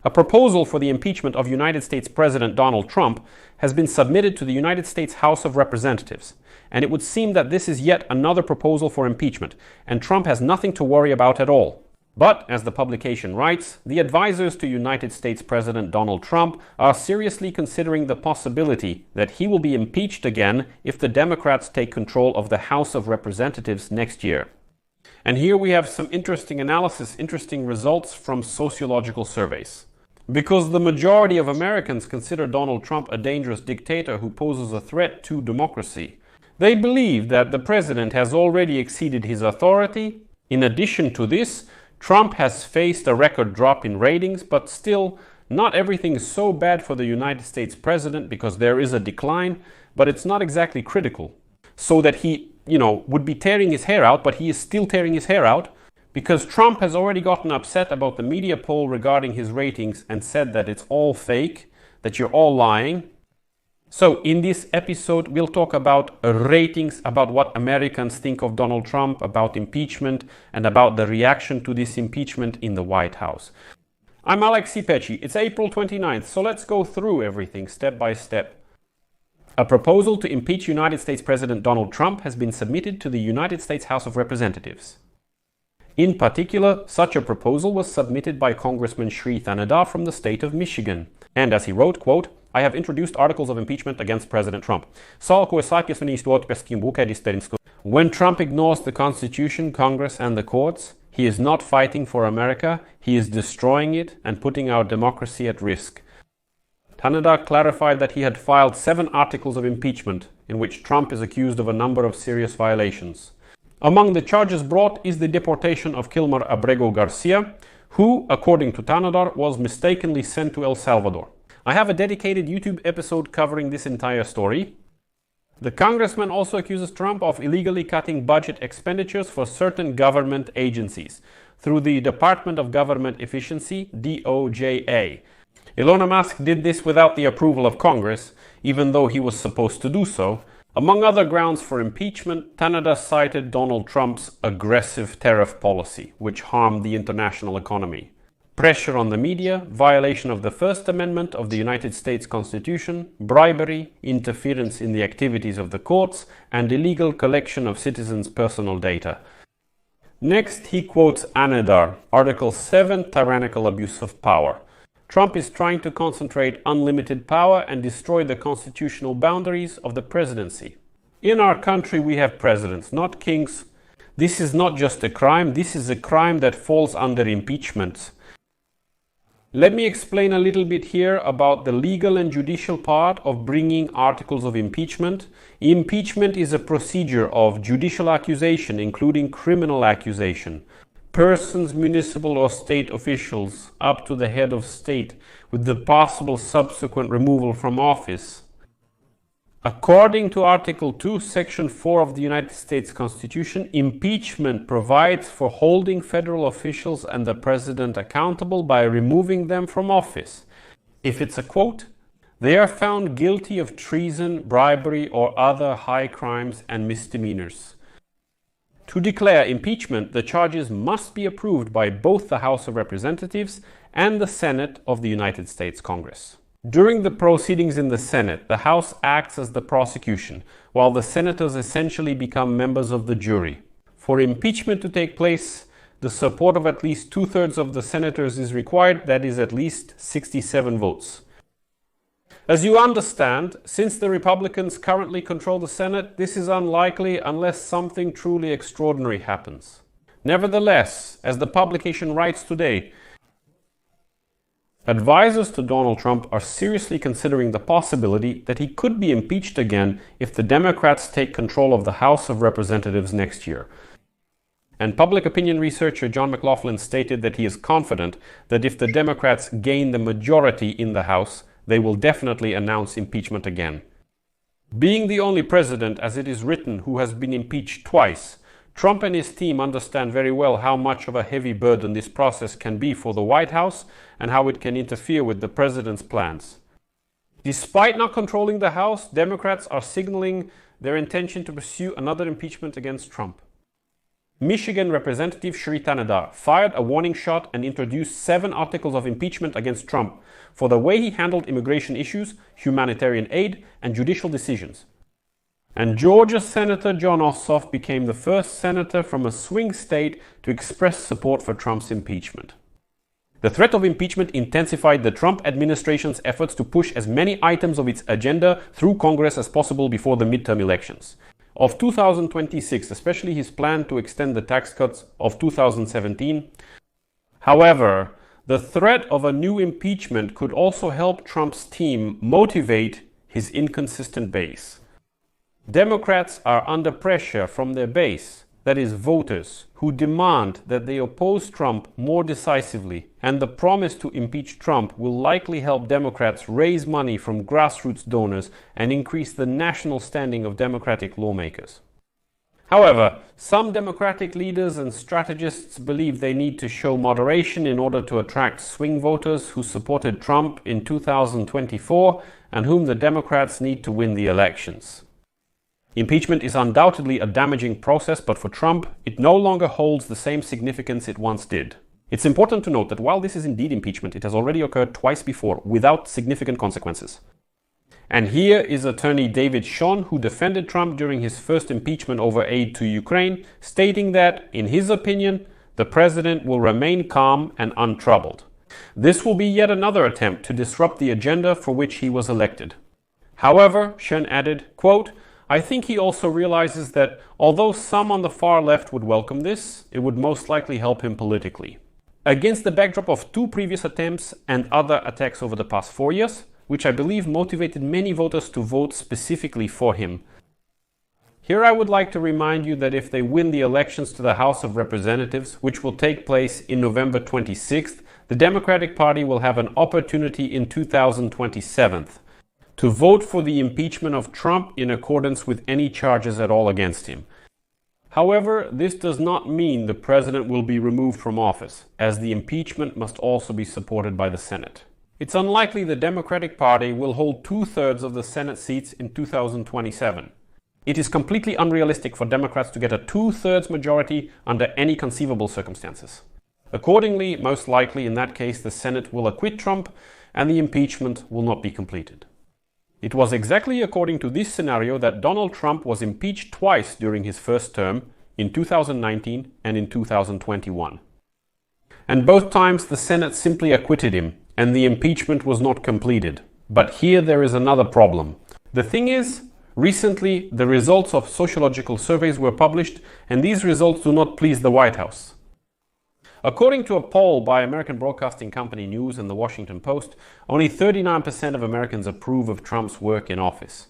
A proposal for the impeachment of United States President Donald Trump has been submitted to the United States House of Representatives, and it would seem that this is yet another proposal for impeachment, and Trump has nothing to worry about at all. But, as the publication writes, the advisors to United States President Donald Trump are seriously considering the possibility that he will be impeached again if the Democrats take control of the House of Representatives next year. And here we have some interesting analysis, interesting results from sociological surveys. Because the majority of Americans consider Donald Trump a dangerous dictator who poses a threat to democracy, they believe that the president has already exceeded his authority. In addition to this, Trump has faced a record drop in ratings, but still, not everything is so bad for the United States president because there is a decline, but it's not exactly critical. So that he, would be tearing his hair out, but he is still tearing his hair out because Trump has already gotten upset about the media poll regarding his ratings and said that it's all fake, that you're all lying. So in this episode, we'll talk about ratings, about what Americans think of Donald Trump, about impeachment, and about the reaction to this impeachment in the White House. I'm Alexei Pecci. It's April 29th, so let's go through everything step by step. A proposal to impeach United States President Donald Trump has been submitted to the United States House of Representatives. In particular, such a proposal was submitted by Congressman Sri Thanadar from the state of Michigan. And as he wrote, quote, I have introduced articles of impeachment against President Trump. When Trump ignores the Constitution, Congress, and the courts, he is not fighting for America, he is destroying it and putting our democracy at risk. Thanadar clarified that he had filed 7 articles of impeachment in which Trump is accused of a number of serious violations. Among the charges brought is the deportation of Kilmer Abrego Garcia, who, according to Thanadar, was mistakenly sent to El Salvador. I have a dedicated YouTube episode covering this entire story. The congressman also accuses Trump of illegally cutting budget expenditures for certain government agencies through the Department of Government Efficiency, DOJA. Elon Musk did this without the approval of Congress, even though he was supposed to do so. Among other grounds for impeachment, Thanadar cited Donald Trump's aggressive tariff policy, which harmed the international economy, pressure on the media, violation of the First Amendment of the United States Constitution, bribery, interference in the activities of the courts, and illegal collection of citizens' personal data. Next, he quotes Anadar, Article 7, Tyrannical Abuse of Power. Trump is trying to concentrate unlimited power and destroy the constitutional boundaries of the presidency. In our country, we have presidents, not kings. This is not just a crime, this is a crime that falls under impeachment. Let me explain a little bit here about the legal and judicial part of bringing articles of impeachment. Impeachment is a procedure of judicial accusation, including criminal accusation. Persons, municipal or state officials, up to the head of state, with the possible subsequent removal from office. According to Article 2, Section 4 of the United States Constitution, impeachment provides for holding federal officials and the president accountable by removing them from office. If it's a quote, they are found guilty of treason, bribery, or other high crimes and misdemeanors. To declare impeachment, the charges must be approved by both the House of Representatives and the Senate of the United States Congress. During the proceedings in the Senate, the House acts as the prosecution, while the senators essentially become members of the jury. For impeachment to take place, the support of at least 2/3 of the senators is required, that is at least 67 votes. As you understand, since the Republicans currently control the Senate, this is unlikely unless something truly extraordinary happens. Nevertheless, as the publication writes today, advisors to Donald Trump are seriously considering the possibility that he could be impeached again if the Democrats take control of the House of Representatives next year. And public opinion researcher John McLaughlin stated that he is confident that if the Democrats gain the majority in the House, they will definitely announce impeachment again. Being the only president, as it is written, who has been impeached twice, Trump and his team understand very well how much of a heavy burden this process can be for the White House and how it can interfere with the president's plans. Despite not controlling the House, Democrats are signaling their intention to pursue another impeachment against Trump. Michigan Representative Shri Tanedar fired a warning shot and introduced 7 articles of impeachment against Trump for the way he handled immigration issues, humanitarian aid, and judicial decisions. And Georgia Senator Jon Ossoff became the first senator from a swing state to express support for Trump's impeachment. The threat of impeachment intensified the Trump administration's efforts to push as many items of its agenda through Congress as possible before the midterm elections of 2026, especially his plan to extend the tax cuts of 2017. However, the threat of a new impeachment could also help Trump's team motivate his inconsistent base. Democrats are under pressure from their base, that is, voters, who demand that they oppose Trump more decisively, and the promise to impeach Trump will likely help Democrats raise money from grassroots donors and increase the national standing of Democratic lawmakers. However, some Democratic leaders and strategists believe they need to show moderation in order to attract swing voters who supported Trump in 2024 and whom the Democrats need to win the elections. Impeachment is undoubtedly a damaging process, but for Trump, it no longer holds the same significance it once did. It's important to note that while this is indeed impeachment, it has already occurred twice before without significant consequences. And here is attorney David Schon, who defended Trump during his first impeachment over aid to Ukraine, stating that, in his opinion, the president will remain calm and untroubled. This will be yet another attempt to disrupt the agenda for which he was elected. However, Schon added, quote, "I think he also realizes that although some on the far left would welcome this, it would most likely help him politically." Against the backdrop of 2 previous attempts and other attacks over the past 4 years, which I believe motivated many voters to vote specifically for him. Here I would like to remind you that if they win the elections to the House of Representatives, which will take place in November 26th, the Democratic Party will have an opportunity in 2027 to vote for the impeachment of Trump in accordance with any charges at all against him. However, this does not mean the president will be removed from office, as the impeachment must also be supported by the Senate. It's unlikely the Democratic Party will hold 2/3 of the Senate seats in 2027. It is completely unrealistic for Democrats to get a 2/3 majority under any conceivable circumstances. Accordingly, most likely in that case, the Senate will acquit Trump and the impeachment will not be completed. It was exactly according to this scenario that Donald Trump was impeached twice during his first term, in 2019 and in 2021. And both times the Senate simply acquitted him, and the impeachment was not completed. But here there is another problem. The thing is, recently the results of sociological surveys were published, and these results do not please the White House. According to a poll by American broadcasting company News and the Washington Post, only 39% of Americans approve of Trump's work in office.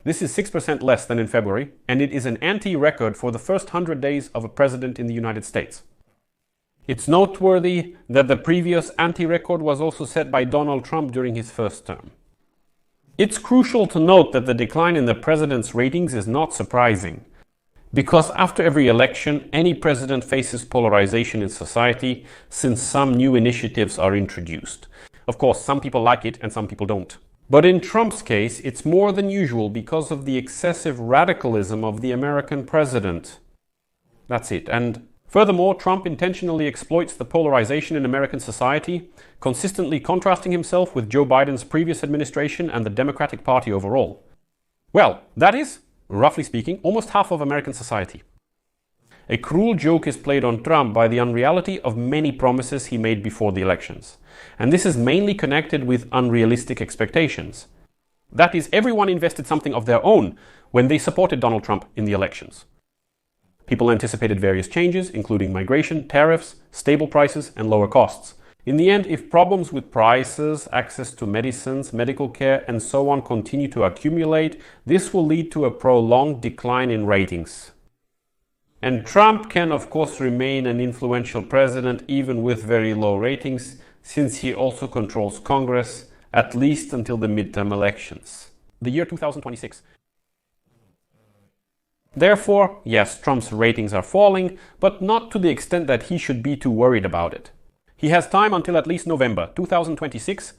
This is 6% less than in February, and it is an anti-record for the first 100 days of a president in the United States. It's noteworthy that the previous anti-record was also set by Donald Trump during his first term. It's crucial to note that the decline in the president's ratings is not surprising, because after every election, any president faces polarization in society since some new initiatives are introduced. Of course, some people like it and some people don't. But in Trump's case, it's more than usual because of the excessive radicalism of the American president. That's it. And furthermore, Trump intentionally exploits the polarization in American society, consistently contrasting himself with Joe Biden's previous administration and the Democratic Party overall. Well, that is, roughly speaking, almost half of American society. A cruel joke is played on Trump by the unreality of many promises he made before the elections. And this is mainly connected with unrealistic expectations. That is, everyone invested something of their own when they supported Donald Trump in the elections. People anticipated various changes, including migration, tariffs, stable prices, and lower costs. In the end, if problems with prices, access to medicines, medical care, and so on continue to accumulate, this will lead to a prolonged decline in ratings. And Trump can, of course, remain an influential president even with very low ratings, since he also controls Congress, at least until the midterm elections. The year 2026. Therefore, yes, Trump's ratings are falling, but not to the extent that he should be too worried about it. He has time until at least November 2026.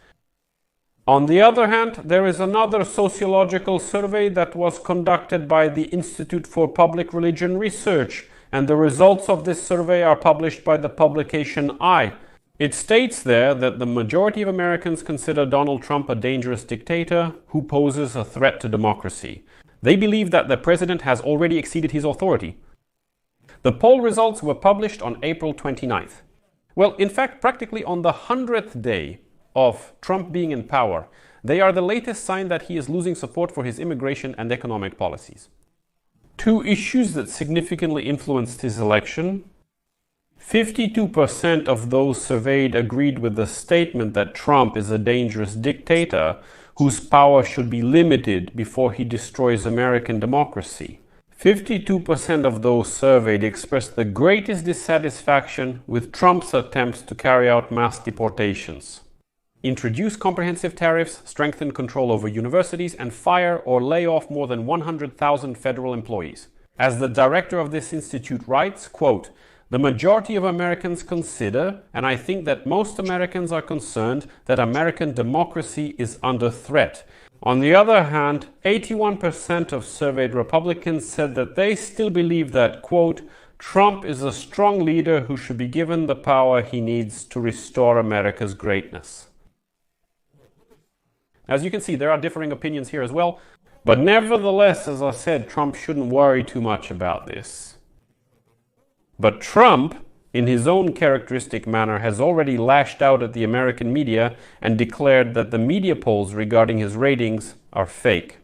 On the other hand, there is another sociological survey that was conducted by the Institute for Public Religion Research, and the results of this survey are published by the publication I. It states there that the majority of Americans consider Donald Trump a dangerous dictator who poses a threat to democracy. They believe that the president has already exceeded his authority. The poll results were published on April 29th. Well, in fact, practically on the 100th day of Trump being in power, they are the latest sign that he is losing support for his immigration and economic policies. Two issues that significantly influenced his election. 52% of those surveyed agreed with the statement that Trump is a dangerous dictator whose power should be limited before he destroys American democracy. 52% of those surveyed expressed the greatest dissatisfaction with Trump's attempts to carry out mass deportations, introduce comprehensive tariffs, strengthen control over universities, and fire or lay off more than 100,000 federal employees. As the director of this institute writes, quote, "The majority of Americans consider, and I think that most Americans are concerned, that American democracy is under threat. On the other hand, 81% of surveyed Republicans said that they still believe that, quote, Trump is a strong leader who should be given the power he needs to restore America's greatness." As you can see, there are differing opinions here as well, but nevertheless, as I said, Trump shouldn't worry too much about this. But Trump, in his own characteristic manner, has already lashed out at the American media and declared that the media polls regarding his ratings are fake.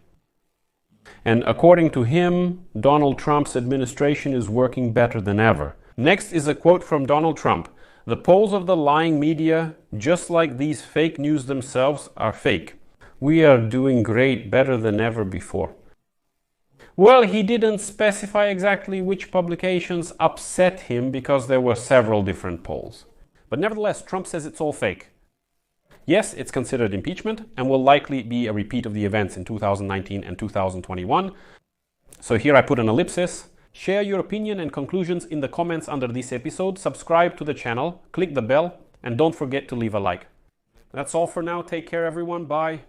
And according to him, Donald Trump's administration is working better than ever. Next is a quote from Donald Trump. "The polls of the lying media, just like these fake news themselves, are fake. We are doing great, better than ever before." Well, he didn't specify exactly which publications upset him because there were several different polls. But nevertheless, Trump says it's all fake. Yes, it's considered impeachment and will likely be a repeat of the events in 2019 and 2021. So here I put an ellipsis. Share your opinion and conclusions in the comments under this episode. Subscribe to the channel, click the bell, and don't forget to leave a like. That's all for now. Take care, everyone. Bye.